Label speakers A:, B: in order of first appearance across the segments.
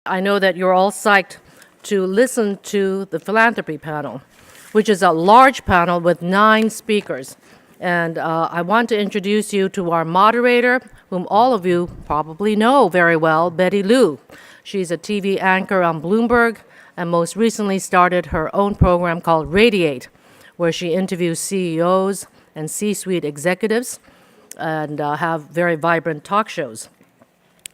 A: I know that you're all psyched to listen to the Philanthropy panel, which is a large panel with 9 speakers. And I want to introduce you to our moderator, whom all of you probably know very well, Betty Liu. She's a TV anchor on Bloomberg and most recently started her own program called Radiate, where she interviews CEOs and C-suite executives and have very vibrant talk shows.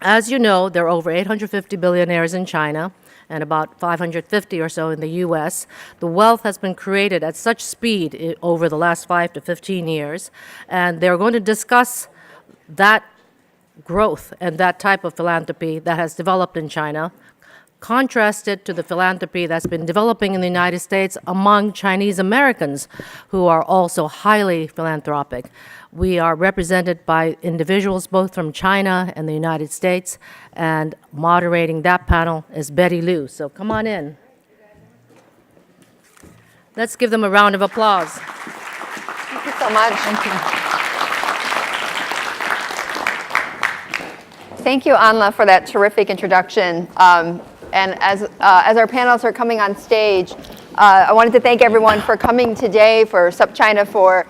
A: As you know, there are over 850 billionaires in China and about 550 or so in the U.S. The wealth has been created at such speed over the last 5 to 15 years, and they're going to discuss that growth and that type of philanthropy that has developed in China, contrasted to the philanthropy that's been developing in the United States among Chinese Americans who are also highly philanthropic. We are represented by individuals both from China and the United States, and moderating that panel is Betty Liu. So come on in. Let's give them a round of applause.
B: Thank you so much.
A: Thank you.
B: Thank you, Anla, for that terrific introduction. And as our panelists are coming on stage, I wanted to thank everyone for coming today, for SupChina for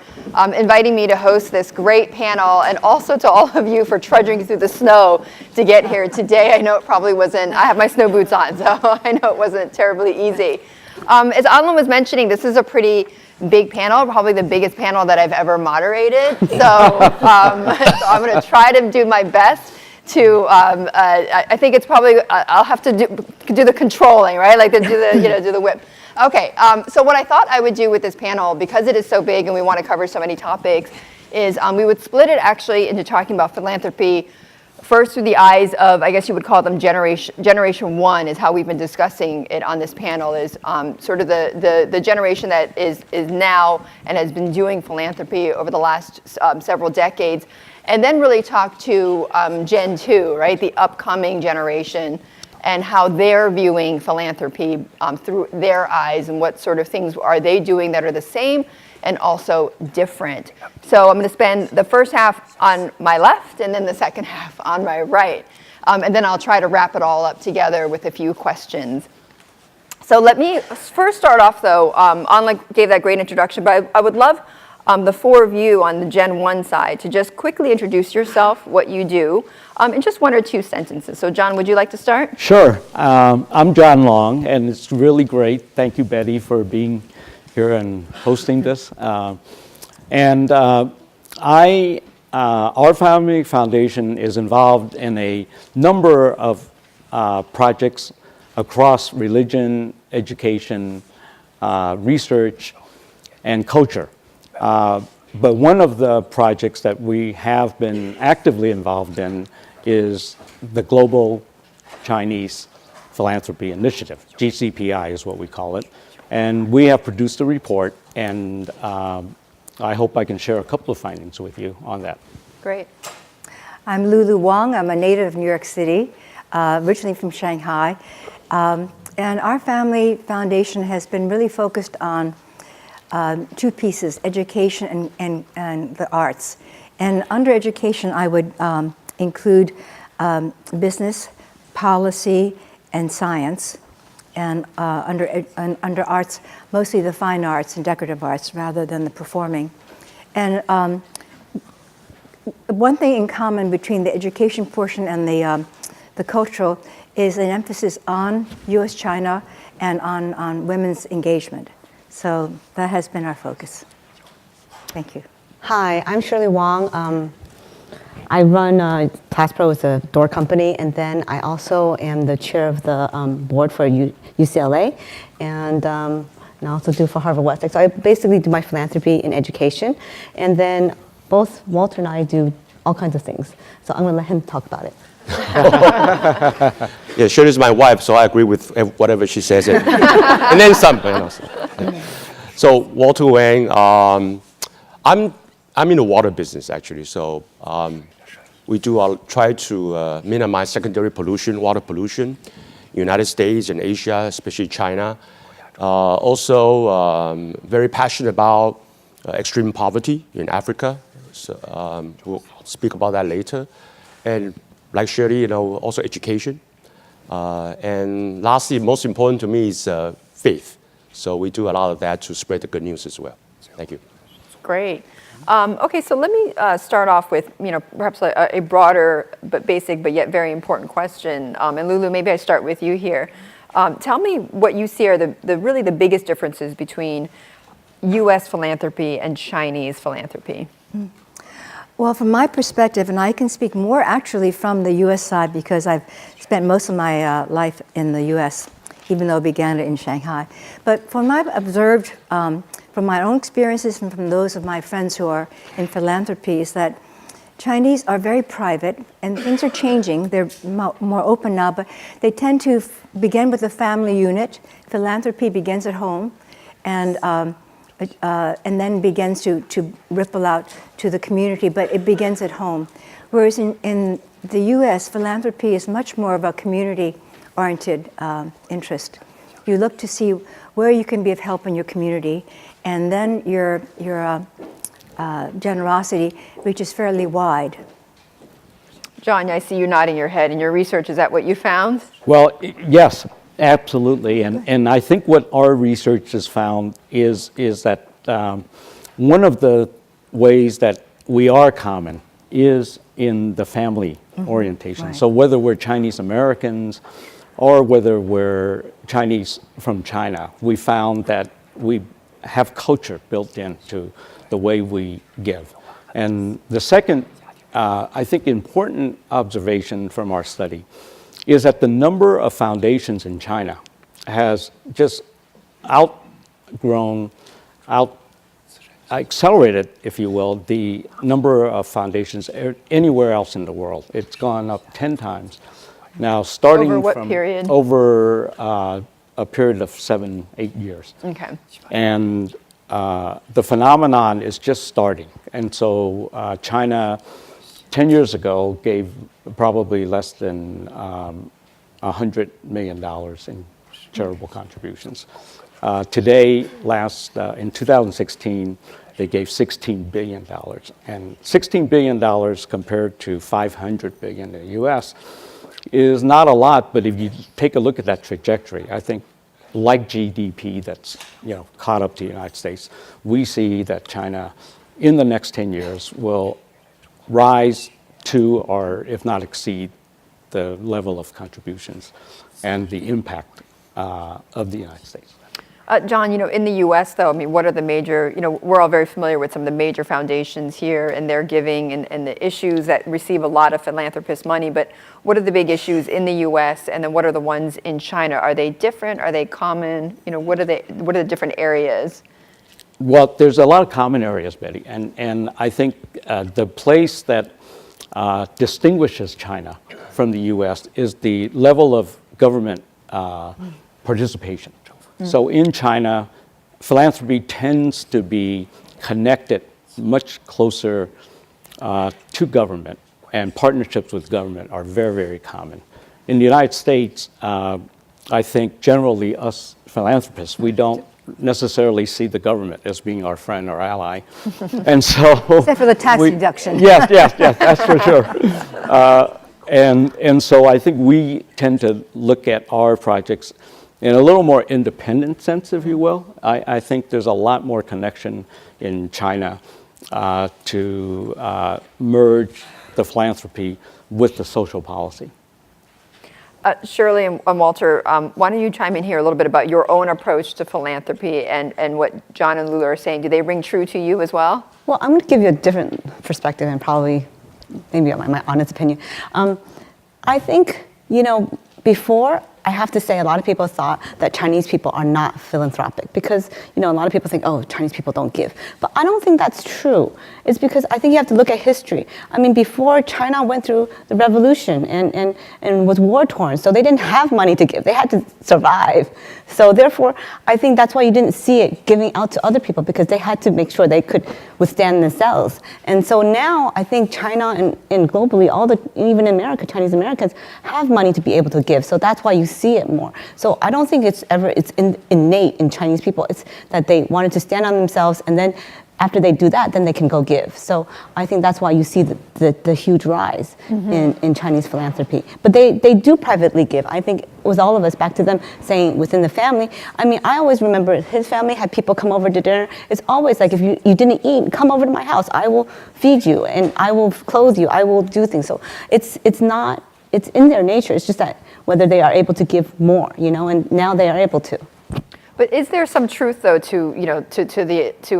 B: inviting me to host this great panel, and also to all of you for trudging through the snow to get here today. I know it probably wasn't, I have my snow boots on, so I know it wasn't terribly easy. As Anla was mentioning, this is a pretty big panel, probably the biggest panel that I've ever moderated. So, so I'm going to try to do my best to, I think it's probably, I'll have to do the controlling, right? Like to do the, do the whip. Okay, so what I thought I would do with this panel, because it is so big and we want to cover so many topics, is we would split it actually into talking about philanthropy first through the eyes of, I guess you would call them generation 1 is how we've been discussing it on this panel, is sort of the generation that is now and has been doing philanthropy over the last several decades. And then really talk to Gen 2, right, the upcoming generation, and how they're viewing philanthropy through their eyes, and what sort of things are they doing that are the same and also different. So I'm going to spend the first half on my left and then the second half on my right. And then I'll try to wrap it all up together with a few questions. So let me first start off, though. Anla gave that great introduction, but I would love the 4 of you on the Gen 1 side to just quickly introduce yourself, what you do, in just 1 or 2 sentences. So John, would you like to start?
C: Sure. I'm John Long, and it's really great. Thank you, Betty, for being here and hosting this. Our Family Foundation is involved in a number of projects across religion, education, research, and culture. But one of the projects that we have been actively involved in is the Global Chinese Philanthropy Initiative. GCPI is what we call it. And we have produced a report, and I hope I can share a couple of findings with you on that.
B: Great.
D: I'm Lulu Wong. I'm a native of New York City, originally from Shanghai. And our family foundation has been really focused on 2 pieces, education and the arts. And under education, I would include business, policy, and science. And under arts, mostly the fine arts and decorative arts rather than the performing. And one thing in common between the education portion and the cultural is an emphasis on U.S.-China and on women's engagement. So that has been our focus. Thank you.
E: Hi, I'm Shirley Wong. I run ClassPro as a door company, and then I also am the chair of the board for UCLA, and I also do for Harvard Westlake. So I basically do my philanthropy in education, and then both Walter and I do all kinds of things. So I'm going to let him talk about it.
F: Yeah, Shirley's my wife, so I agree with whatever she says, and then some. So Walter Wang, I'm in the water business actually. So we do try to minimize secondary pollution, water pollution, United States and Asia, especially China. Also, very passionate about extreme poverty in Africa. So we'll speak about that later. And like Shirley, also education. And lastly, most important to me is faith. So we do a lot of that to spread the good news as well. Thank you.
B: Great. Okay, so let me start off with, perhaps a broader but basic but yet very important question. And Lulu, maybe I start with you here. Tell me what you see are really the biggest differences between U.S. philanthropy and Chinese philanthropy.
D: Well, from my perspective, and I can speak more actually from the U.S. side because I've spent most of my life in the U.S., even though I began it in Shanghai. But from what I've observed, from my own experiences and from those of my friends who are in philanthropy, is that Chinese are very private, and things are changing. They're more open now, but they tend to begin with a family unit. Philanthropy begins at home, and then begins to ripple out to the community, but it begins at home. Whereas in the U.S., philanthropy is much more of a community-oriented interest. You look to see where you can be of help in your community, and then your generosity reaches fairly wide.
B: John, I see you nodding your head. In your research, is that what you found?
C: Well, yes, absolutely. And I think what our research has found is that one of the ways that we are common is in the family orientation.
D: Right.
C: So whether we're Chinese Americans or whether we're Chinese from China, we found that we have culture built into the way we give. And the second, I think, important observation from our study is that the number of foundations in China has just accelerated, if you will, the number of foundations anywhere else in the world. It's gone up 10 times. Now, starting
B: Over what
C: from
B: period?
C: Over a period of 7-8 years.
B: Okay.
C: And the phenomenon is just starting. And so China, 10 years ago, gave probably less than $100 million in charitable contributions. Today, in 2016, they gave $16 billion. And $16 billion compared to $500 billion in the US is not a lot, but if you take a look at that trajectory, I think like GDP that's caught up to the United States, we see that China in the next 10 years will rise to, or if not exceed, the level of contributions and the impact of the United States.
B: John, in the U.S., though, what are the major, we're all very familiar with some of the major foundations here and their giving and the issues that receive a lot of philanthropist money, but what are the big issues in the U.S. and then what are the ones in China? Are they different? Are they common? What are the different areas?
C: Well, there's a lot of common areas, Betty, and I think the place that distinguishes China from the U.S. is the level of government participation. So in China, philanthropy tends to be connected much closer to government, and partnerships with government are very, very common. In the United States, I think generally us philanthropists, we don't necessarily see the government as being our friend or ally. And so
D: Except for the tax deduction.
C: Yes, that's for sure. And so I think we tend to look at our projects in a little more independent sense, if you will. I think there's a lot more connection in China to merge the philanthropy with the social policy.
B: Shirley and Walter, why don't you chime in here a little bit about your own approach to philanthropy and what John and Lulu are saying. Do they ring true to you as well?
E: Well, I'm going to give you a different perspective and probably maybe my honest opinion. I think, before, I have to say a lot of people thought that Chinese people are not philanthropic because, a lot of people think, oh, Chinese people don't give. But I don't think that's true. It's because I think you have to look at history. Before China went through the revolution and was war-torn, so they didn't have money to give. They had to survive. So therefore, I think that's why you didn't see it giving out to other people because they had to make sure they could withstand themselves. And so now I think China and globally, even in America, Chinese Americans have money to be able to give. So that's why you see it more. So I don't think it's innate in Chinese people. It's that they wanted to stand on themselves and then after they do that, then they can go give. So I think that's why you see the huge rise in Chinese philanthropy. But they do privately give. I think with all of us, back to them saying within the family, I mean, I always remember his family had people come over to dinner. It's always like, if you didn't eat, come over to my house. I will feed you and I will clothe you. I will do things. So it's in their nature. It's just that whether they are able to give more, and now they are able to.
B: But is there some truth, though, to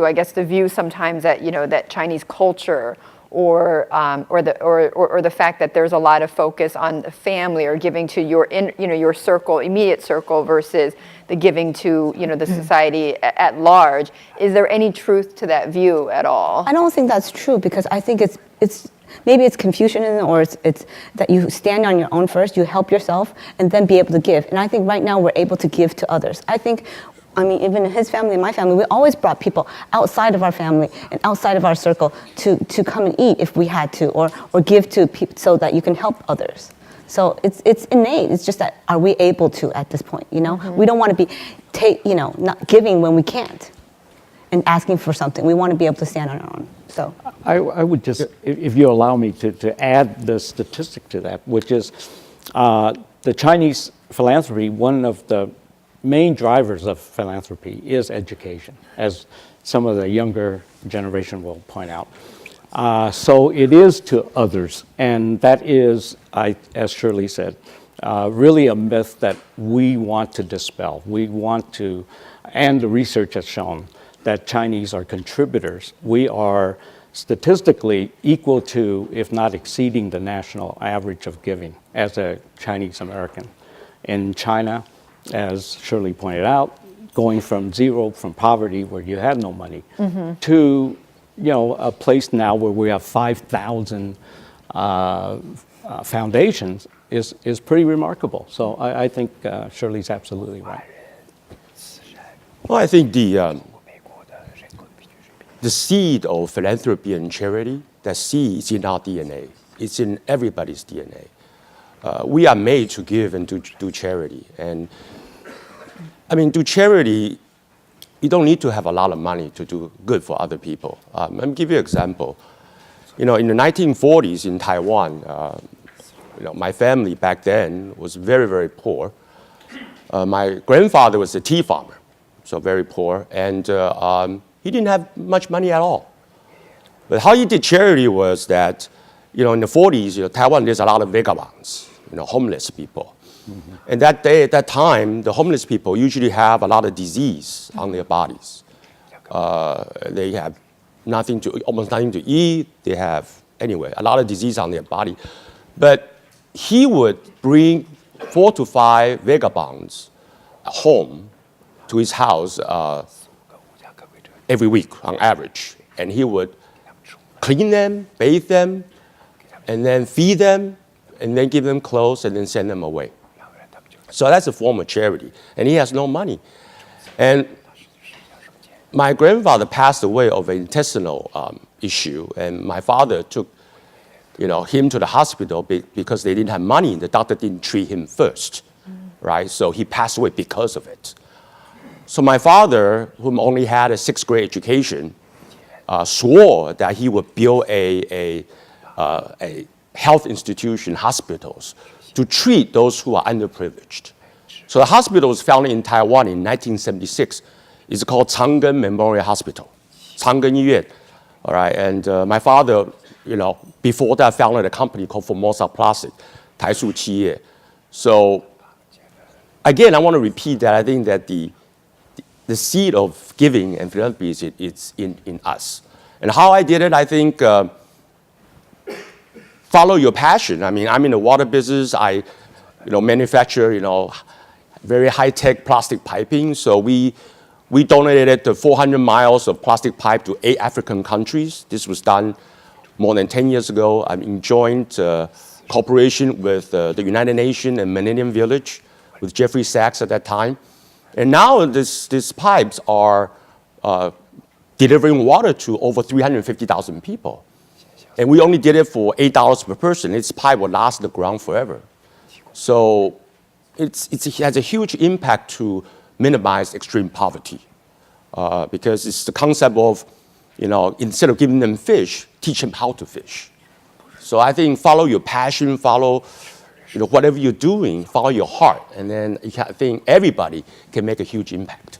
B: I guess the view sometimes that that Chinese culture or the fact that there's a lot of focus on the family or giving to your circle, immediate circle, versus the giving to the society at large? Is there any truth to that view at all?
E: I don't think that's true, because I think it's maybe it's Confucianism, or it's that you stand on your own first, you help yourself, and then be able to give. And I think right now we're able to give to others. I mean, even in his family and my family, we always brought people outside of our family and outside of our circle to come and eat if we had to, or give to people so that you can help others. So it's innate. It's just that, are we able to at this point? We don't want to be not giving when we can't and asking for something. We want to be able to stand on our own. So
C: I would just, if you allow me to add the statistic to that, which is the Chinese philanthropy, one of the main drivers of philanthropy is education, as some of the younger generation will point out. So it is to others, and that is, as Shirley said, really a myth that we want to dispel. We want to, and the research has shown that Chinese are contributors. We are statistically equal to, if not exceeding, the national average of giving as a Chinese American. In China, as Shirley pointed out, going from poverty where you had no money, to a place now where we have 5,000 foundations is pretty remarkable. So I think Shirley's absolutely right.
F: Well, I think the seed of philanthropy and charity, that seed is in our DNA. It's in everybody's DNA. We are made to give and to do charity. And I mean, do charity, you don't need to have a lot of money to do good for other people. Let me give you an example. In the 1940s in Taiwan, my family back then was very, very poor. My grandfather was a tea farmer, so very poor, and he didn't have much money at all. But how he did charity was that, in the 40s, Taiwan, there's a lot of vagabonds, homeless people. And at that time, the homeless people usually have a lot of disease on their bodies. They have almost nothing to eat. They have, anyway, a lot of disease on their body. But he would bring 4 to 5 vagabonds home to his house every week on average. And he would clean them, bathe them, and then feed them, and then give them clothes, and then send them away. So that's a form of charity. And he has no money. And my grandfather passed away of an intestinal issue, and my father took him to the hospital because they didn't have money. The doctor didn't treat him first, right? So he passed away because of it. So my father, whom only had a 6th grade education, swore that he would build a health institution, hospitals, to treat those who are underprivileged. So the hospital was founded in Taiwan in 1976. It's called Changgen Memorial Hospital, Changgen 医院. All right, and my father, before that, founded a company called Formosa Plastic, 台塑企业. So again, I want to repeat that I think that the seed of giving and philanthropy is in us. And how I did it, I think, follow your passion. I mean, I'm in the water business. I, manufacture, very high-tech plastic piping. So we donated the 400 miles of plastic pipe to 8 African countries. This was done more than 10 years ago. I'm in joint cooperation with the United Nations and Millennium Village with Jeffrey Sachs at that time. And now these pipes are delivering water to over 350,000 people. And we only did it for $8 per person. Its pipe will last the ground forever. So it has a huge impact to minimize extreme poverty because it's the concept of instead of giving them fish, teach them how to fish. So I think follow your passion, follow whatever you're doing, follow your heart, and then I think everybody can make a huge impact.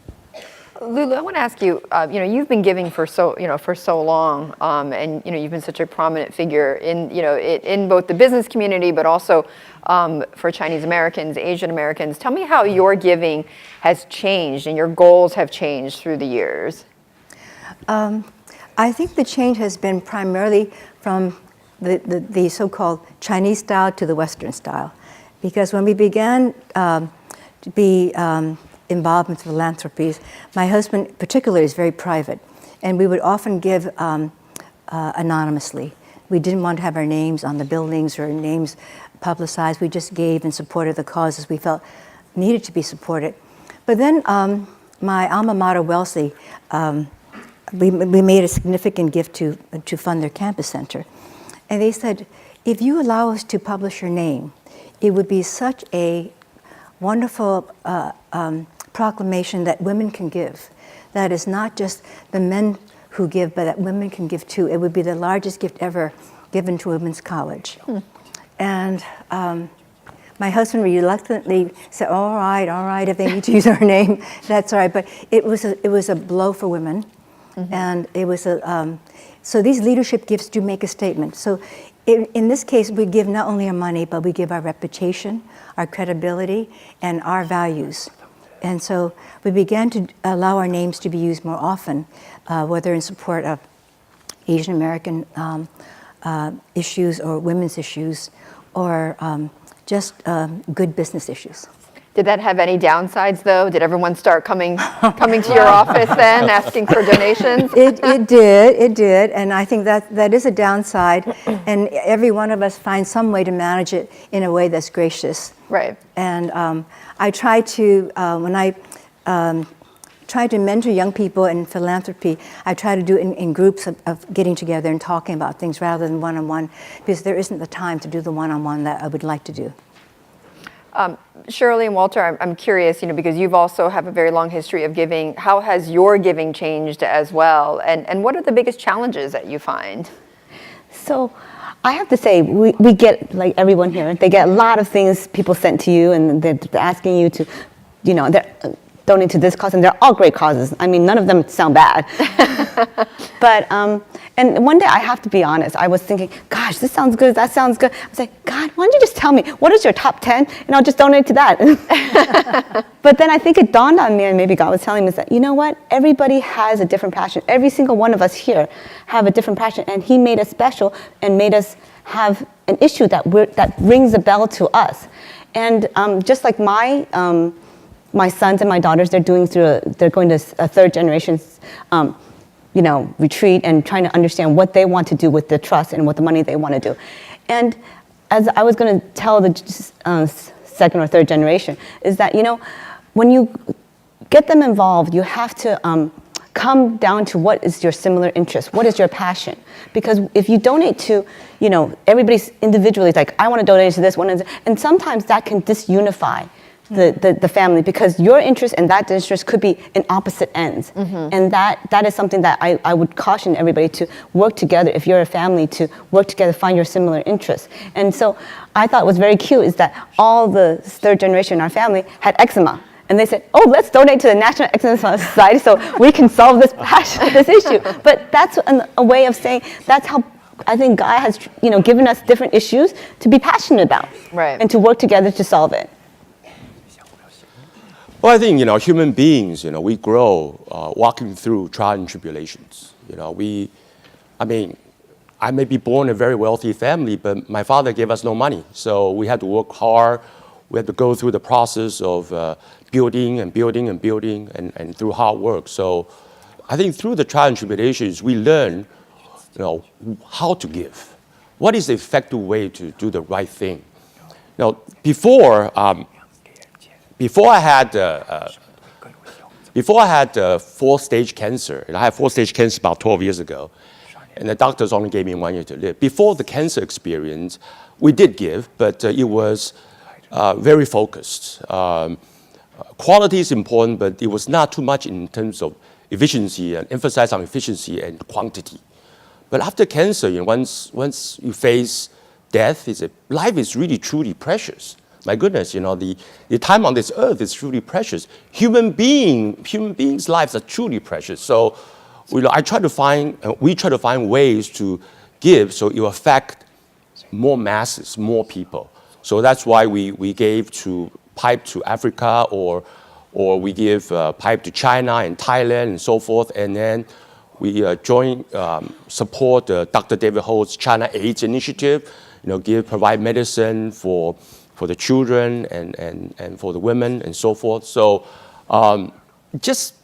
B: Lulu, I want to ask you, you've been giving for so long, and you've been such a prominent figure in both the business community, but also for Chinese Americans, Asian Americans. Tell me how your giving has changed and your goals have changed through the years.
D: I think the change has been primarily from the so-called Chinese style to the Western style, because when we began to be involved in philanthropies, my husband particularly is very private, and we would often give anonymously. We didn't want to have our names on the buildings or names publicized. We just gave and supported the causes we felt needed to be supported. But then my alma mater, Wellesley, we made a significant gift to fund their campus center. And they said, if you allow us to publish your name, it would be such a wonderful proclamation that women can give. That is not just the men who give, but that women can give too. It would be the largest gift ever given to women's college. And my husband reluctantly said, all right, if they need to use our name, that's all right. But it was a blow for women. And it was so these leadership gifts do make a statement. So in this case, we give not only our money, but we give our reputation, our credibility, and our values. And so we began to allow our names to be used more often, whether in support of Asian American issues or women's issues, or just good business issues.
B: Did that have any downsides, though? Did everyone start coming to your office then, asking for donations?
D: It did, and I think that is a downside, and every one of us finds some way to manage it in a way that's gracious.
B: Right.
D: And I try to, when I try to mentor young people in philanthropy, I try to do it in groups of getting together and talking about things rather than one-on-one, because there isn't the time to do the one-on-one that I would like to do.
B: Shirley and Walter, I'm curious, because you've also have a very long history of giving. How has your giving changed as well? And what are the biggest challenges that you find?
E: So I have to say, we get, like everyone here, they get a lot of things people sent to you, and they're asking you to, donate to this cause, and they're all great causes. I mean, none of them sound bad. But, and one day, I have to be honest, I was thinking, gosh, this sounds good, that sounds good. I was like, God, why don't you just tell me, what is your top 10? And I'll just donate to that. But then I think it dawned on me, and maybe God was telling me, is that, you know what? Everybody has a different passion. Every single one of us here have a different passion, and He made us special and made us have an issue that rings a bell to us. And just like my sons and my daughters, they're going to a third generation retreat and trying to understand what they want to do with the trust and what the money they want to do. And as I was going to tell the second or third generation, is that, when you get them involved, you have to come down to what is your similar interest, what is your passion. Because if you donate to, everybody's individually like, I want to donate to this one, and sometimes that can disunify the family, because your interest and that interest could be in opposite ends. And that is something that I would caution everybody to work together. If you're a family, to work together, find your similar interests. And so I thought was very cute is that all the third generation in our family had eczema. And they said, oh, let's donate to the National Eczema Society so we can solve this issue. But that's a way of saying that's how I think God has given us different issues to be passionate about,
B: right,
E: and to work together to solve it.
F: Well, I think, human beings, we grow walking through trials and tribulations. I may be born in a very wealthy family, but my father gave us no money. So we had to work hard. We had to go through the process of building and through hard work. So I think through the trials and tribulations, we learn, how to give. What is the effective way to do the right thing? Before I had fourth-stage cancer, and I had fourth-stage cancer about 12 years ago, and the doctors only gave me 1 year to live. Before the cancer experience, we did give, but it was very focused. Quality is important, but it was not too much in terms of efficiency and emphasize on efficiency and quantity. But after cancer, once you face death, life is really truly precious. My goodness, the time on this earth is truly precious. Human beings' lives are truly precious. So, we try to find ways to give so it will affect more masses, more people. So that's why we gave pipe to Africa, or we give pipe to China and Thailand and so forth, and then we support Dr. David Ho's China AIDS initiative. Provide medicine for the children and for the women and so forth. So just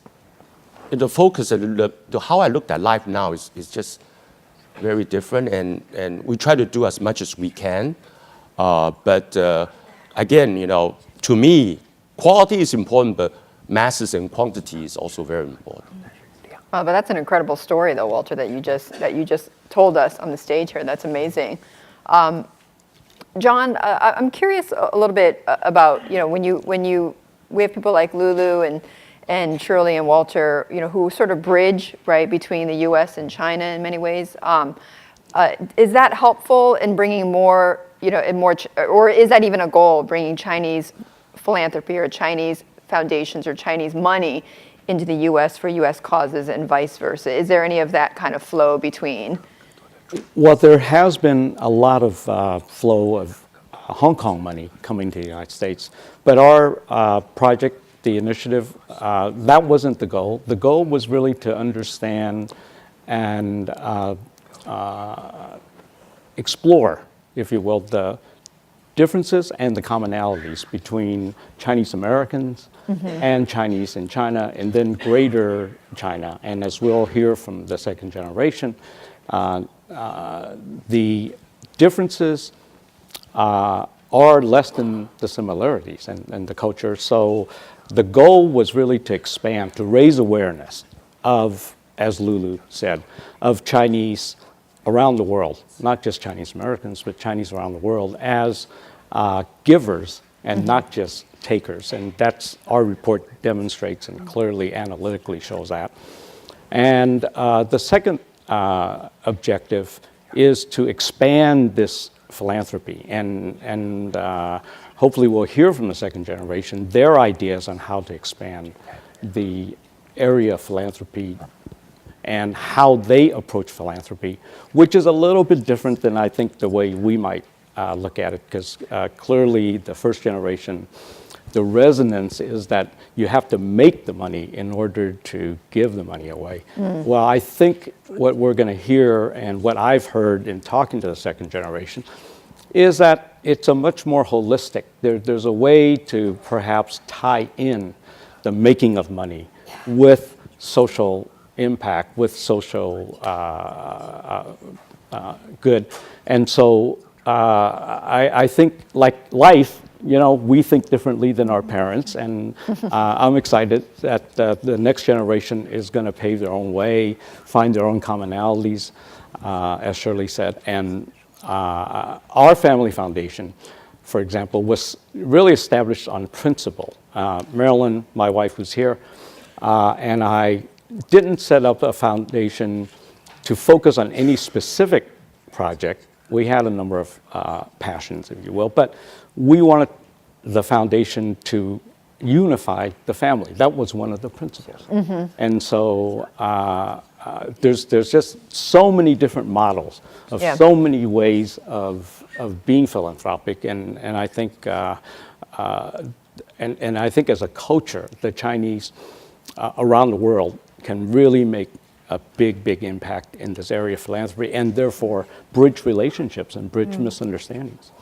F: the focus and how I look at life now is just very different, and we try to do as much as we can. But again, to me, quality is important, but masses and quantity is also very important.
B: Well, but that's an incredible story, though, Walter, that you just told us on the stage here. That's amazing. John, I'm curious a little bit about we have people like Lulu and Shirley and Walter, who sort of bridge right between the U.S. and China in many ways. Is that helpful in bringing more, or is that even a goal, bringing Chinese philanthropy or Chinese foundations or Chinese money into the U.S. for U.S. causes and vice versa? Is there any of that kind of flow between?
C: Well, there has been a lot of flow of Hong Kong money coming to the United States, but our project, the initiative, that wasn't the goal. The goal was really to understand and explore, if you will, the differences and the commonalities between Chinese Americans and Chinese in China, and then greater China. And as we'll hear from the second generation, the differences are less than the similarities and the culture. So the goal was really to expand, to raise awareness of, as Lulu said, of Chinese around the world, not just Chinese Americans, but Chinese around the world as givers and not just takers. And that's our report demonstrates and clearly analytically shows that. And the second objective is to expand this philanthropy, and hopefully we'll hear from the second generation their ideas on how to expand the area of philanthropy and how they approach philanthropy, which is a little bit different than I think the way we might look at it, because clearly the first generation, the resonance is that you have to make the money in order to give the money away. Well, I think what we're going to hear and what I've heard in talking to the second generation is that it's a much more holistic. There's a way to perhaps tie in the making of money with social impact, with social good. And so I think, like life, we think differently than our parents, and I'm excited that the next generation is going to pave their own way, find their own commonalities, as Shirley said. And our family foundation, for example, was really established on principle. Marilyn, my wife, was here, and I didn't set up a foundation to focus on any specific project. We had a number of passions, if you will, but we wanted the foundation to unify the family. That was one of the principles. And so there's just so many different models of so many ways of being philanthropic, and I think and I think as a culture, the Chinese around the world can really make a big impact in this area of philanthropy, and therefore bridge relationships and bridge misunderstandings.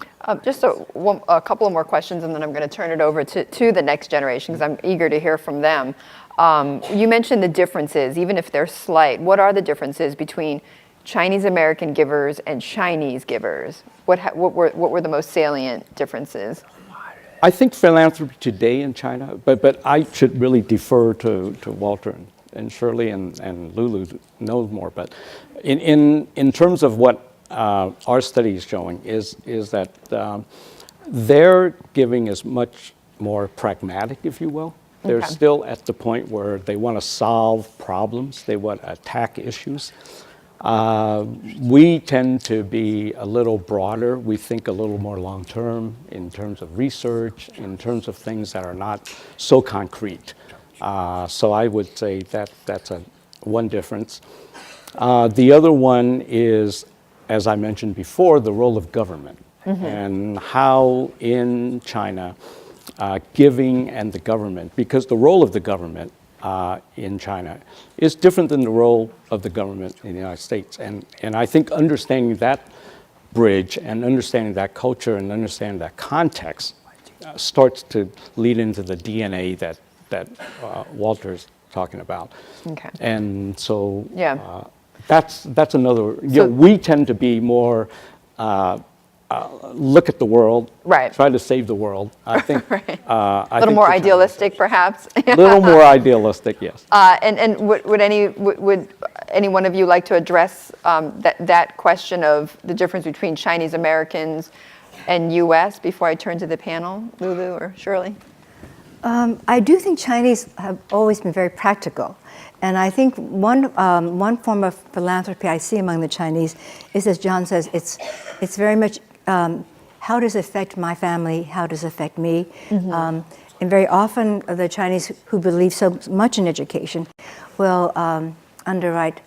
B: Just a couple of more questions, and then I'm going to turn it over to the next generation, because I'm eager to hear from them. You mentioned the differences, even if they're slight. What are the differences between Chinese American givers and Chinese givers? What were the most salient differences?
C: I think philanthropy today in China, but I should really defer to Walter and Shirley and Lulu knows more. But in terms of what our study is showing is that their giving is much more pragmatic, if you will, They're
B: Okay.
C: still at the point where they want to solve problems, they want to attack issues. We tend to be a little broader. We think a little more long-term in terms of research, in terms of things that are not so concrete. So I would say that that's one difference. The other one is, as I mentioned before, the role of government and how in China, giving and the government, because the role of the government in China is different than the role of the government in the United States. And I think understanding that bridge and understanding that culture and understanding that context starts to lead into the DNA that Walter's talking about.
B: Okay.
C: And so
B: Yeah.
C: that's another, we tend to be more look at the world,
B: Right.
C: try to save the world. I think
B: A little more idealistic, perhaps.
C: A little more idealistic, yes.
B: And would any one of you like to address that question of the difference between Chinese Americans and U.S. before I turn to the panel, Lulu or Shirley?
D: I do think Chinese have always been very practical. And I think one form of philanthropy I see among the Chinese is, as John says, it's very much how does it affect my family, how does it affect me? And very often the Chinese who believe so much in education will underwrite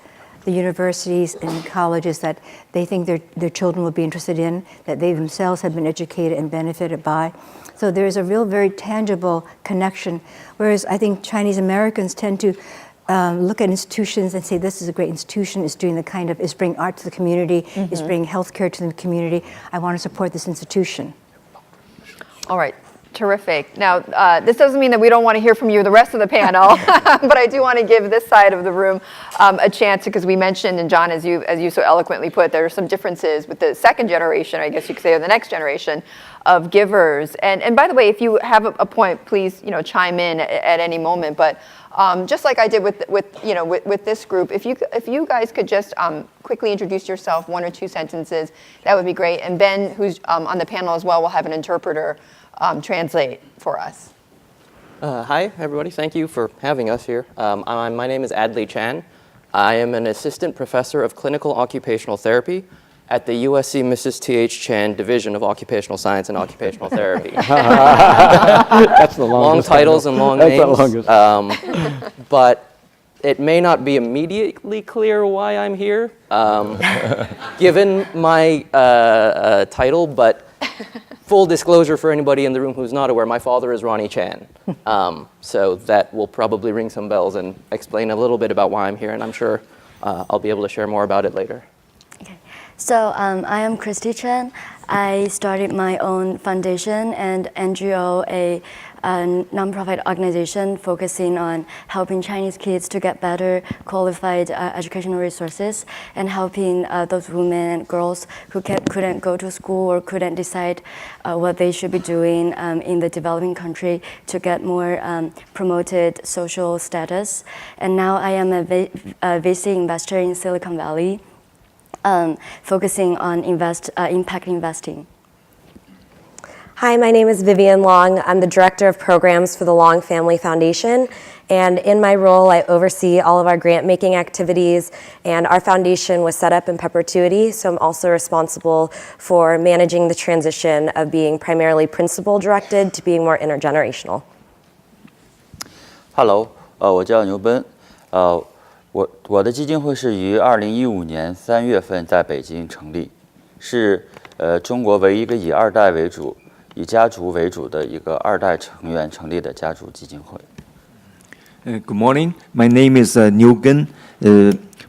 D: the universities and colleges that they think their children will be interested in, that they themselves have been educated and benefited by. So there's a real, very tangible connection, whereas I think Chinese Americans tend to look at institutions and say, this is a great institution, it's bringing art to the community, it's bringing healthcare to the community, I want to support this institution.
B: All right. Terrific. Now, this doesn't mean that we don't want to hear from you, the rest of the panel, but I do want to give this side of the room a chance, because we mentioned, and John, as you so eloquently put, there are some differences with the second generation, I guess you could say, or the next generation of givers. And by the way, if you have a point, please chime in at any moment. But just like I did with this group, if you guys could just quickly introduce yourself, 1 or 2 sentences, that would be great. And Ben, who's on the panel as well, will have an interpreter translate for us.
G: Hi, everybody. Thank you for having us here. My name is Adley Chan. I am an assistant professor of clinical occupational therapy at the USC Mrs. T.H. Chan Division of Occupational Science and Occupational Therapy.
C: That's the longest.
G: Long titles and long
C: That's
G: names.
C: the longest.
G: But it may not be immediately clear why I'm here, given my title, but full disclosure for anybody in the room who's not aware, my father is Ronnie Chan. So that will probably ring some bells and explain a little bit about why I'm here, and I'm sure I'll be able to share more about it later.
H: Okay. So I am Christy Chen. I started my own foundation and NGO, a nonprofit organization focusing on helping Chinese kids to get better qualified educational resources and helping those women and girls who couldn't go to school or couldn't decide what they should be doing in the developing country to get more promoted social status. And now I am a VC investor in Silicon Valley, focusing on impact investing.
I: Hi, my name is Vivian Long. I'm the Director of Programs for the Long Family Foundation. And in my role, I oversee all of our grant-making activities. And our foundation was set up in perpetuity, so I'm also responsible for managing the transition of being primarily principal-directed to being more intergenerational.
J: Hello, 我叫牛奔。我的基金会是于2015年3月份在北京成立，是中国唯一一个以2代为主、以家族为主的一个2代成员成立的家族基金会。
K: Good morning. My name is Nguyen.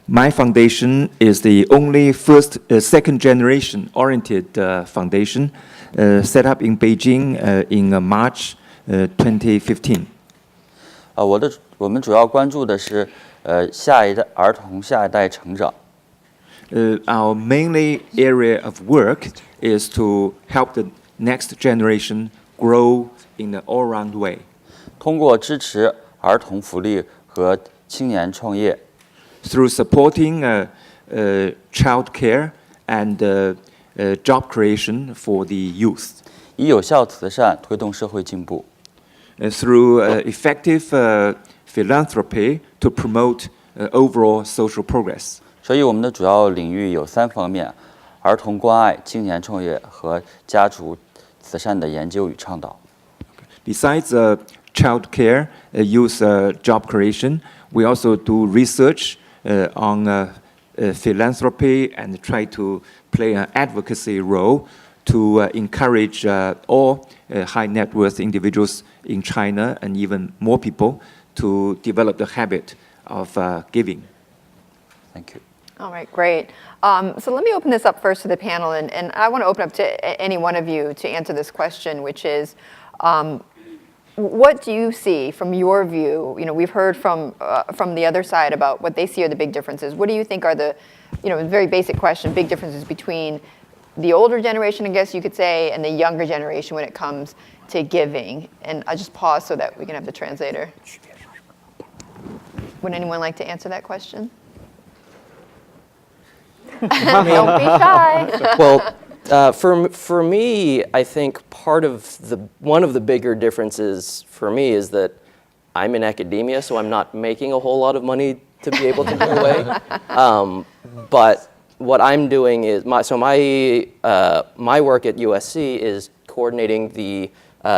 K: My foundation is the only second generation oriented foundation set up in Beijing in March 2015.
J: 我们主要关注的是儿童下一代成长。
K: Our mainly area of work is to help the next generation grow in an all-round way.
J: 通过支持儿童福利和青年创业
K: ，through supporting child care and job creation for the youth.
J: 以有效慈善推动社会进步。
K: through effective philanthropy to promote overall social progress.
J: 所以我们的主要领域有3方面：儿童关爱、青年创业和家族慈善的研究与倡导。
K: Besides child care, youth job creation, we also do research on philanthropy and try to play an advocacy role to encourage all high net worth individuals in China and even more people to develop the habit of giving.
J: Thank you.
B: All right, great. So let me open this up first to the panel, and I want to open up to any one of you to answer this question, which is, what do you see from your view? You know, we've heard from the other side about what they see are the big differences. What do you think are the, very basic question, big differences between the older generation, I guess you could say, and the younger generation when it comes to giving? And I'll just pause so that we can have the translator. Would anyone like to answer that question? Don't be shy.
G: Well, for me, I think one of the bigger differences for me is that I'm in academia, so I'm not making a whole lot of money to be able to give away. But what I'm doing is my work at USC is coordinating the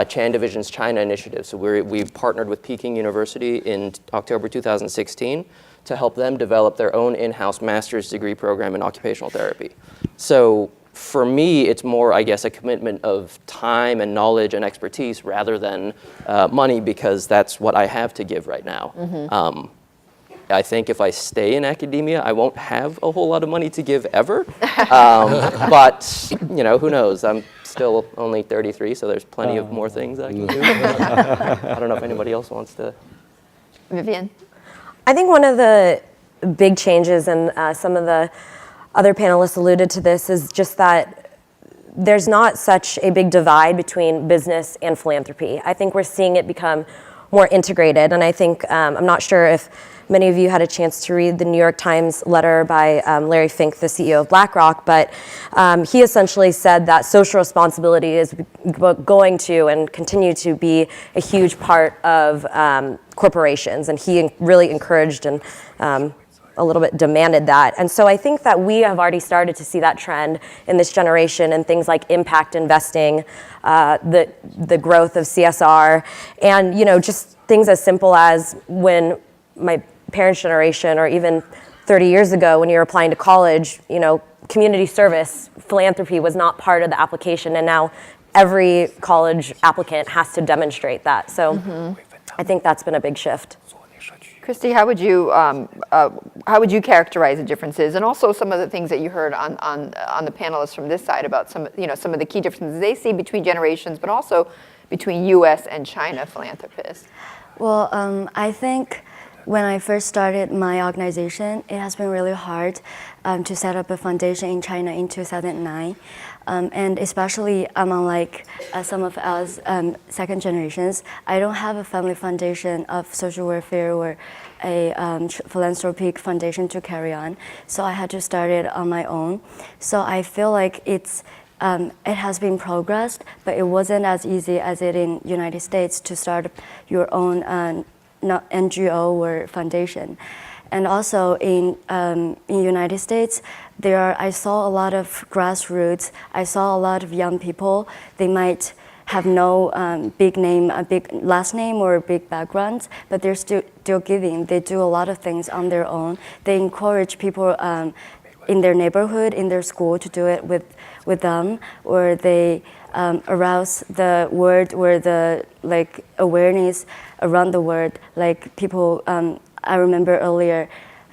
G: Chan Division's China initiative. So we partnered with Peking University in October 2016 to help them develop their own in-house master's degree program in occupational therapy. So for me, it's more, I guess, a commitment of time and knowledge and expertise rather than money, because that's what I have to give right now. Mm-hmm. I think if I stay in academia, I won't have a whole lot of money to give ever. But, who knows? I'm still only 33, so there's plenty of more things I can do. I don't know if anybody else wants to.
B: Vivian?
I: I think one of the big changes, and some of the other panelists alluded to this, is just that there's not such a big divide between business and philanthropy. I think we're seeing it become more integrated, and I think, I'm not sure if many of you had a chance to read the New York Times letter by Larry Fink, the CEO of BlackRock, but he essentially said that social responsibility is going to and continue to be a huge part of corporations, and he really encouraged and a little bit demanded that. And so I think that we have already started to see that trend in this generation, and things like impact investing, the growth of CSR, and just things as simple as when my parents' generation, or even 30 years ago when you were applying to college, community service, philanthropy was not part of the application, and now every college applicant has to demonstrate that. So I think that's been a big shift.
B: Christy, how would you characterize the differences, and also some of the things that you heard on the panelists from this side about some of the key differences they see between generations, but also between U.S. and China philanthropists?
H: Well, I think when I first started my organization, it has been really hard to set up a foundation in China in 2009. And especially unlike some of us second generations, I don't have a family foundation of social welfare or a philanthropic foundation to carry on. So I had to start it on my own. So I feel like it has been progressed, but it wasn't as easy as it in United States to start your own NGO or foundation. And also in United States, I saw a lot of grassroots. I saw a lot of young people. They might have no big name, a big last name or big backgrounds, but they're still giving. They do a lot of things on their own. They encourage people in their neighborhood, in their school, to do it with them, or they arouse the word or the awareness around the word. Like people, I remember earlier,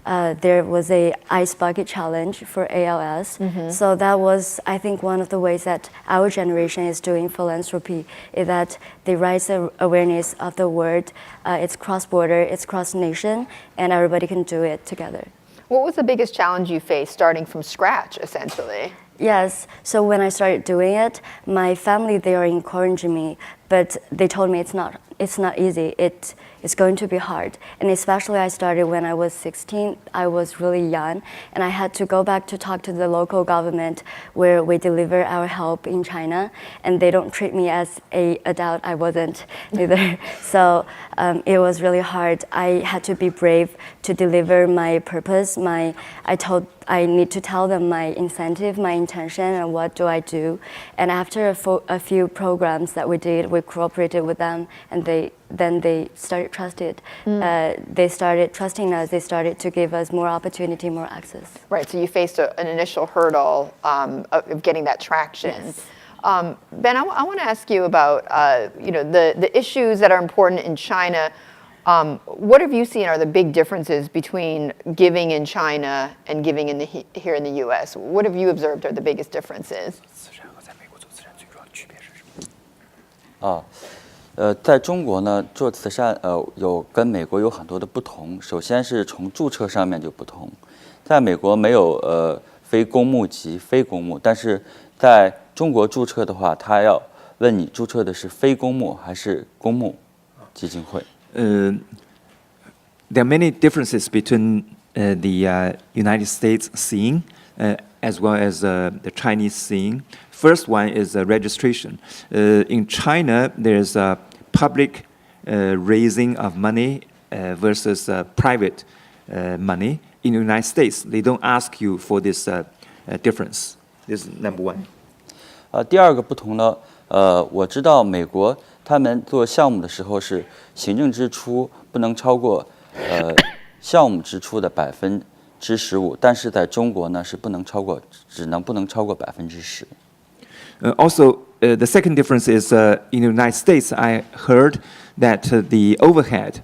H: there was a ice bucket challenge for ALS. Mm-hmm. So that was, I think, one of the ways that our generation is doing philanthropy, is that they raise the awareness of the word. It's cross-border, it's cross-nation, and everybody can do it together.
B: What was the biggest challenge you faced starting from scratch, essentially?
H: Yes, so when I started doing it, my family, they are encouraging me, but they told me it's not easy. It's going to be hard. And especially I started when I was 16. I was really young, and I had to go back to talk to the local government where we deliver our help in China, and they don't treat me as a adult. I wasn't either. So it was really hard. I had to be brave to deliver my purpose. I need to tell them my incentive, my intention, and what do I do. And after a few programs that we did, we cooperated with them, and they started trusting us. They started to give us more opportunity, more access.
B: Right. So you faced an initial hurdle of getting that traction.
H: Yes.
B: Ben, I want to ask you about the issues that are important in China. What have you seen are the big differences between giving in China and giving here in the U.S.? What have you observed are the biggest differences?
J: 在中国呢，做慈善跟美国有很多的不同。首先是从注册上面就不同，在美国没有非公募及非公募，但是在中国注册的话，他要问你注册的是非公募还是公募基金会。
K: There are many differences between the United States scene as well as the Chinese scene. First one is registration. In China, there's a public raising of money versus private money. In the United States, they don't ask you for this difference. This is number one.
J: 第二个不同呢，我知道美国他们做项目的时候是行政支出不能超过项目支出的15%，但是在中国呢是不能超过10%。
K: Also, the second difference is in the United States, I heard that the overhead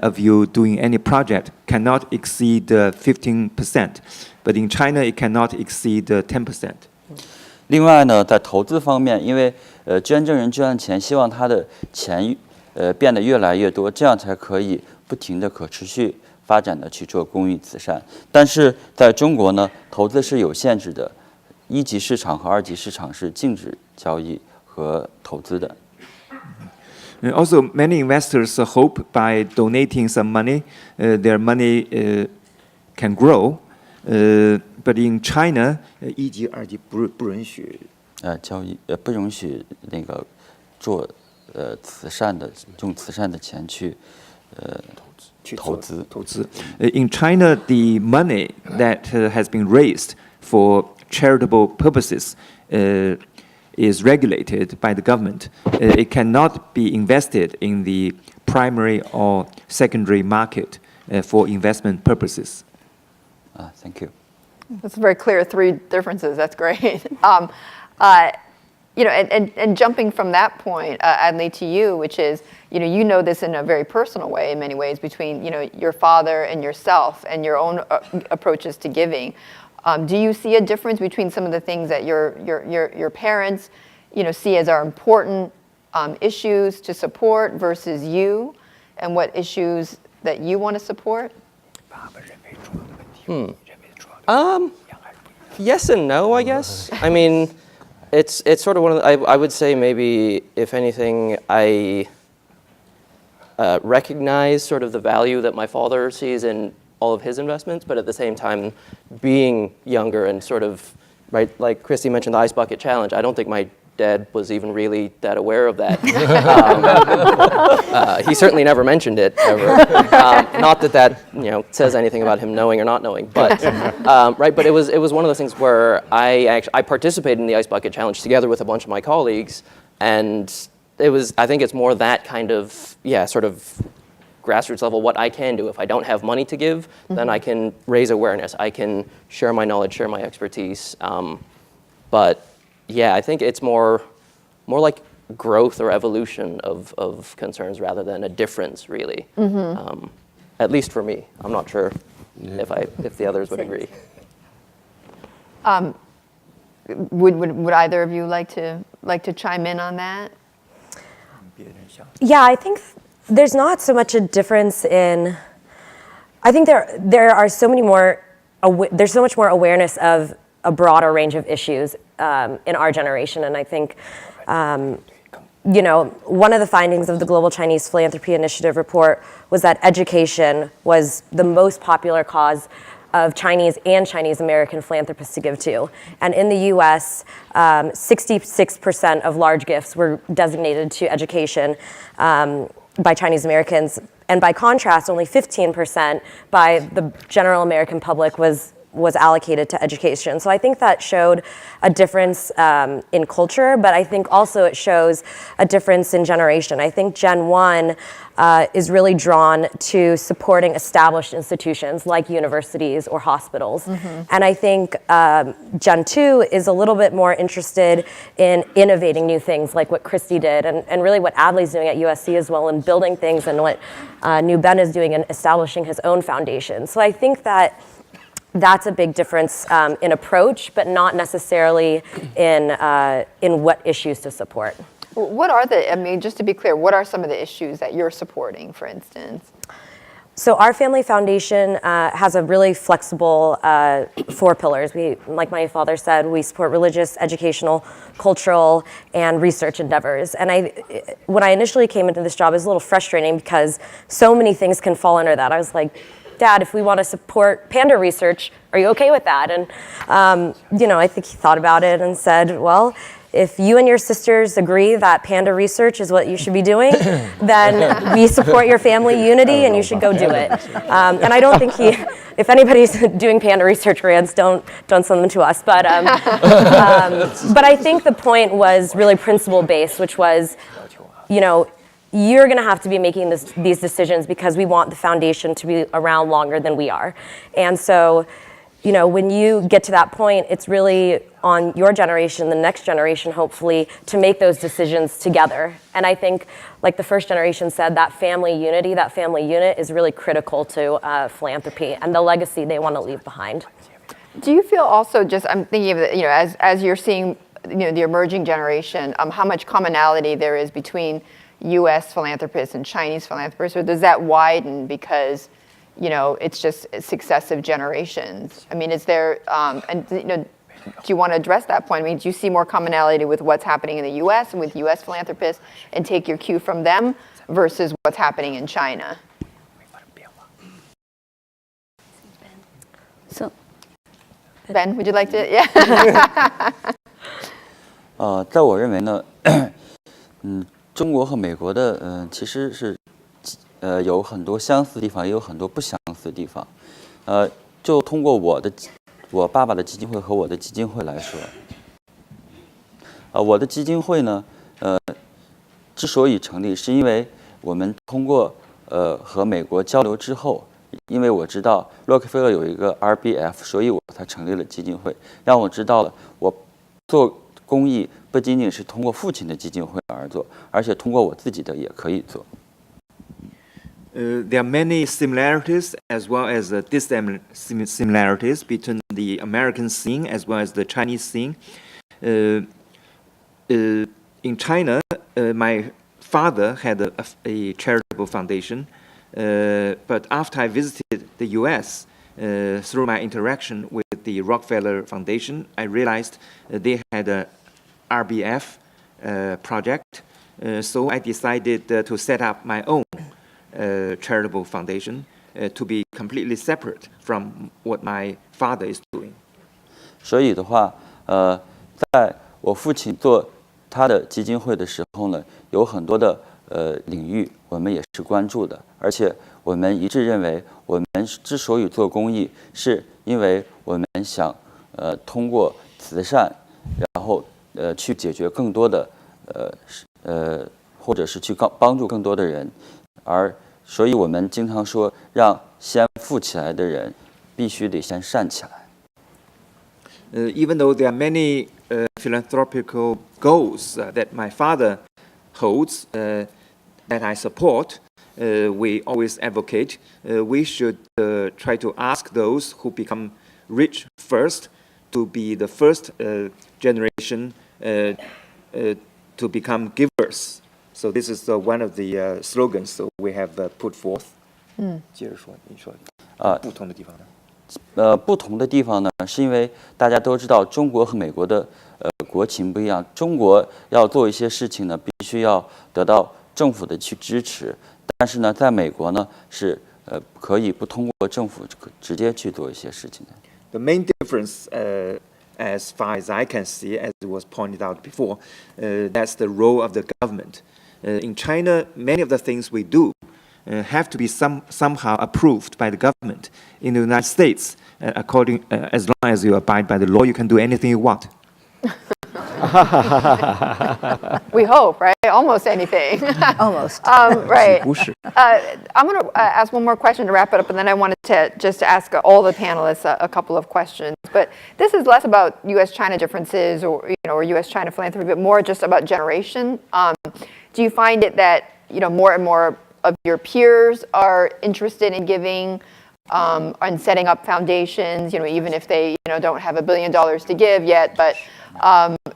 K: of you doing any project cannot exceed 15%, but in China it cannot exceed 10%.
J: 另外呢，在投资方面，因为捐赠人捐了钱，希望他的钱变得越来越多，这样才可以不停的可持续发展的去做公益慈善。但是在中国呢，投资是有限制的，1级市场和2级市场是禁止交易和投资的。
K: And also, many investors hope by donating some money, their money can grow. But in China, 1级、2级不允许
J: 交易，不允许那个做慈善的，用慈善的钱去投资。
K: In China, the money that has been raised for charitable purposes is regulated by the government. It cannot be invested in the primary or secondary market for investment purposes.
J: Thank you.
B: That's very clear. 3 differences. That's great. And jumping from that point, Adley, to you, which is, you know this in a very personal way in many ways between, your father and yourself and your own approaches to giving. Do you see a difference between some of the things that your parents, see as are important issues to support versus you, and what issues that you want to support?
G: Yes and no, I guess. I mean, it's sort of one of the, I would say maybe, if anything, I recognize sort of the value that my father sees in all of his investments, but at the same time, being younger and sort of, right, like Christy mentioned, the Ice Bucket Challenge, I don't think my dad was even really that aware of that. He certainly never mentioned it, ever. Not that says anything about him knowing or not knowing, but right. But it was one of those things where I participated in the Ice Bucket Challenge together with a bunch of my colleagues, and I think it's more that kind of sort of grassroots level, what I can do. If I don't have money to give, then I can raise awareness. I can share my knowledge, share my expertise. But yeah, I think it's more like growth or evolution of concerns rather than a difference, really. At least for me. I'm not sure if the others would agree.
B: Would either of you like to chime in on that?
I: Yeah, I think there's not so much a difference in. I think there are so many more. There's so much more awareness of a broader range of issues in our generation, and I think you know, one of the findings of the Global Chinese Philanthropy Initiative report was that education was the most popular cause of Chinese and Chinese American philanthropists to give to. And in the US, 66% of large gifts were designated to education by Chinese Americans. And by contrast, only 15% by the general American public was allocated to education. So I think that showed a difference in culture, but I think also it shows a difference in generation. I think Gen 1 is really drawn to supporting established institutions like universities or hospitals. And I think Gen 2 is a little bit more interested in innovating new things like what Christy did and really what Adley's doing at USC as well in building things and what New Ben is doing in establishing his own foundation. So I think that's a big difference in approach, but not necessarily in what issues to support.
B: What are just to be clear, what are some of the issues that you're supporting, for instance?
I: So our family foundation has a really flexible 4 pillars. Like my father said, we support religious, educational, cultural, and research endeavors. And when I initially came into this job, it was a little frustrating because so many things can fall under that. I was like, Dad, if we want to support panda research, are you okay with that? And, you know, I think he thought about it and said, well, if you and your sisters agree that panda research is what you should be doing, then we support your family unity and you should go do it. And I don't think if anybody's doing panda research grants, don't send them to us. But I think the point was really principle-based, which was, you know, you're going to have to be making these decisions because we want the foundation to be around longer than we are. And so, you know, when you get to that point, it's really on your generation, the next generation, hopefully, to make those decisions together. And I think, like the first generation said, that family unity, that family unit is really critical to philanthropy and the legacy they want to leave behind.
B: Do you feel also I'm thinking of, you know, as you're seeing, you know, the emerging generation, how much commonality there is between U.S. philanthropists and Chinese philanthropists, or does that widen because, you know, it's just successive generations? I mean, is there, and you know, do you want to address that point? I mean, do you see more commonality with what's happening in the U.S. and with U.S. philanthropists and take your cue from them versus what's happening in China?
H: So,
B: Ben, would you like to? Yeah.
J: 在我认为呢，中国和美国的其实是有很多相似的地方，也有很多不相似的地方。就通过我爸爸的基金会和我的基金会来说，我的基金会呢，之所以成立，是因为我们通过和美国交流之后，因为我知道洛克菲勒有一个 RBF， 所以我才成立了基金会，让我知道了我做公益不仅仅是通过父亲的基金会而做，而且通过我自己的也可以做。
K: There are many similarities as well as dissimilarities between the American scene as well as the Chinese scene. In China, my father had a charitable foundation, but after I visited the US, through my interaction with the Rockefeller Foundation, I realized they had a RBF project, so I decided to set up my own charitable foundation to be completely separate from what my father is doing.
J: 所以的话，在我父亲做他的基金会的时候呢，有很多的领域我们也是关注的，而且我们一致认为，我们之所以做公益，是因为我们想通过慈善，然后去解决更多的或者是去帮助更多的人，所以我们经常说，让先富起来的人必须得先善起来。
K: Even though there are many philanthropical goals that my father holds that I support, we always advocate we should try to ask those who become rich first to be the first generation to become givers. So this is one of the slogans that we have put forth.
J: 接着说，你说不同的地方呢？不同的地方呢，是因为大家都知道中国和美国的国情不一样。中国要做一些事情呢，必须要得到政府的去支持，但是呢，在美国呢是可以不通过政府直接去做一些事情的。
K: The main difference, as far as I can see, as it was pointed out before, that's the role of the government. In China, many of the things we do have to be somehow approved by the government. In the United States, as long as you abide by the law, you can do anything you want.
B: We hope, right? Almost anything.
D: Almost.
B: Right.
K: 不是。
B: I'm going to ask one more question to wrap it up, and then I wanted to just ask all the panelists a couple of questions. But this is less about U.S.-China differences or U.S.-China philanthropy, but more just about generation. Do you find it that more and more of your peers are interested in giving and setting up foundations, even if they don't have $1 billion to give yet, but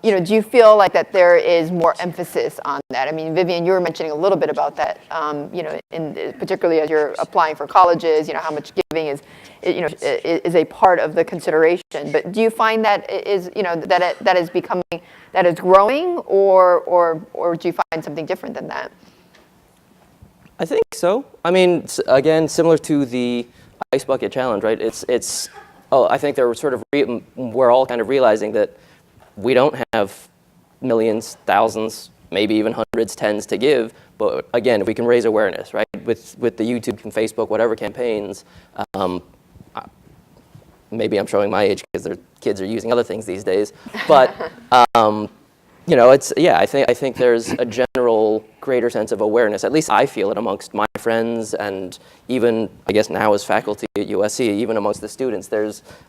B: do you feel like that there is more emphasis on that? I mean, Vivian, you were mentioning a little bit about that, particularly as you're applying for colleges, how much giving is a part of the consideration. But do you find that that is growing, or do you find something different than that?
G: I think so. I mean, again, similar to the ice bucket challenge, right? I think we're all kind of realizing that we don't have millions, thousands, maybe even hundreds, tens to give. But again, if we can raise awareness, right, with the YouTube and Facebook, whatever campaigns, maybe I'm showing my age because their kids are using other things these days. But I think there's a general greater sense of awareness. At least I feel it amongst my friends, and even I guess now as faculty at USC, even amongst the students.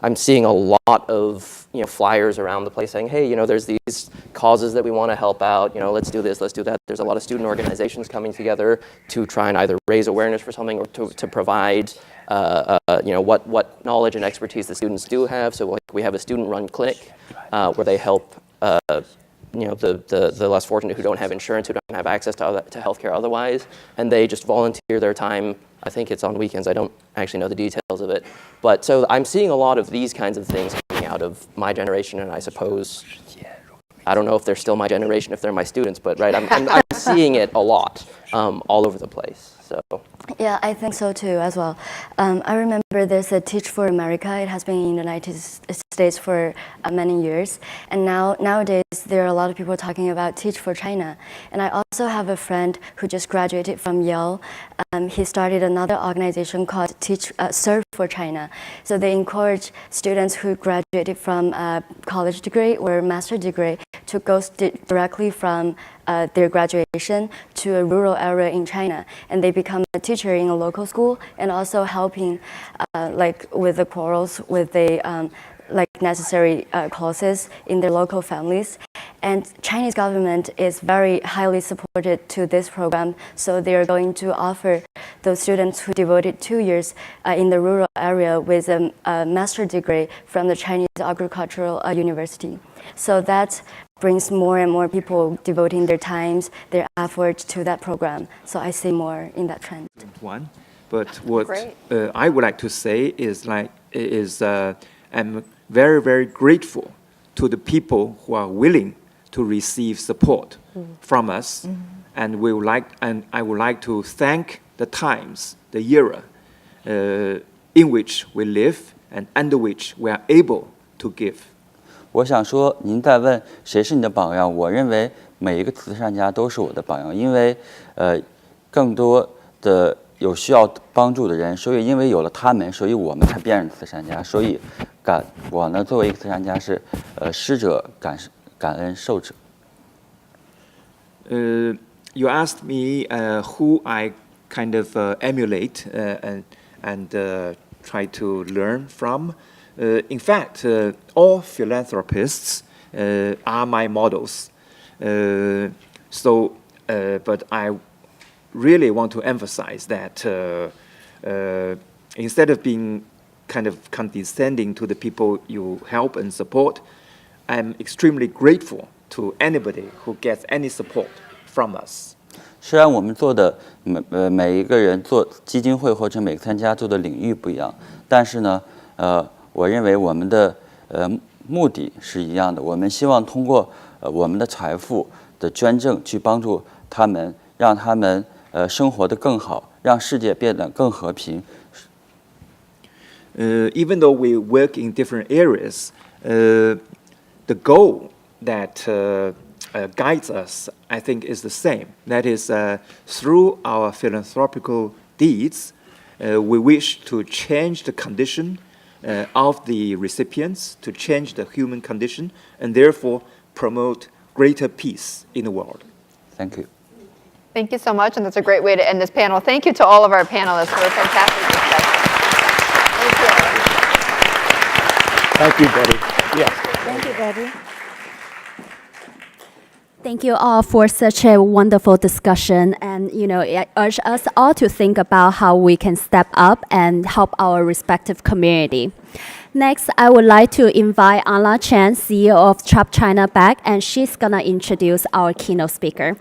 G: I'm seeing a lot of flyers around the place saying, hey, there's these causes that we want to help out. Let's do this, let's do that. There's a lot of student organizations coming together to try and either raise awareness for something or to provide what knowledge and expertise the students do have. So we have a student-run clinic where they help the less fortunate who don't have insurance, who don't have access to healthcare otherwise, and they just volunteer their time. I think it's on weekends. I don't actually know the details of it. But so I'm seeing a lot of these kinds of things coming out of my generation, and I suppose, I don't know if they're still my generation, if they're my students, but right, I'm seeing it a lot all over the place. So.
H: Yeah, I think so too as well. I remember there's a Teach for America. It has been in the United States for many years. And nowadays, there are a lot of people talking about Teach for China. And I also have a friend who just graduated from Yale. He started another organization called Serve for China. So they encourage students who graduated from a college degree or master's degree to go directly from their graduation to a rural area in China, and they become a teacher in a local school and also helping with the quarrels with the necessary clauses in their local families. And Chinese government is very highly supported to this program, so they are going to offer those students who devoted 2 years in the rural area with a master's degree from the Chinese Agricultural University. So that brings more and more people devoting their times, their efforts to that program. So I see more in that trend.
K: But what I would like to say is I'm very, very grateful to the people who are willing to receive support from us, and I would like to thank the times, the era in which we live and under which we are able to give.
J: 我想说，您在问谁是你的榜样？我认为每一个慈善家都是我的榜样，因为更多的有需要帮助的人，所以因为有了他们，所以我们才变成慈善家。所以我呢，作为一个慈善家是施者感恩受者。
K: You asked me who I kind of emulate and try to learn from. In fact, all philanthropists are my models. But I really want to emphasize that instead of being kind of condescending to the people you help and support, I'm extremely grateful to anybody who gets any support from us.
J: 虽然我们做的每一个人做基金会或者每个参加做的领域不一样，但是呢，我认为我们的目的是一样的，我们希望通过我们的财富的捐赠去帮助他们，让他们生活得更好，让世界变得更和平。
K: Even though we work in different areas, the goal that guides us, I think, is the same. That is, through our philanthropical deeds, we wish to change the condition of the recipients, to change the human condition, and therefore promote greater peace in the world.
J: Thank you.
B: Thank you so much, and that's a great way to end this panel. Thank you to all of our panelists for a fantastic discussion. Thank you.
C: Thank you, Betty. Yes.
D: Thank you, Betty.
L: Thank you all for such a wonderful discussion, and I urge us all to think about how we can step up and help our respective community. Next, I would like to invite Anla Chen, CEO of Chop China back, and she's gonna introduce our keynote speaker.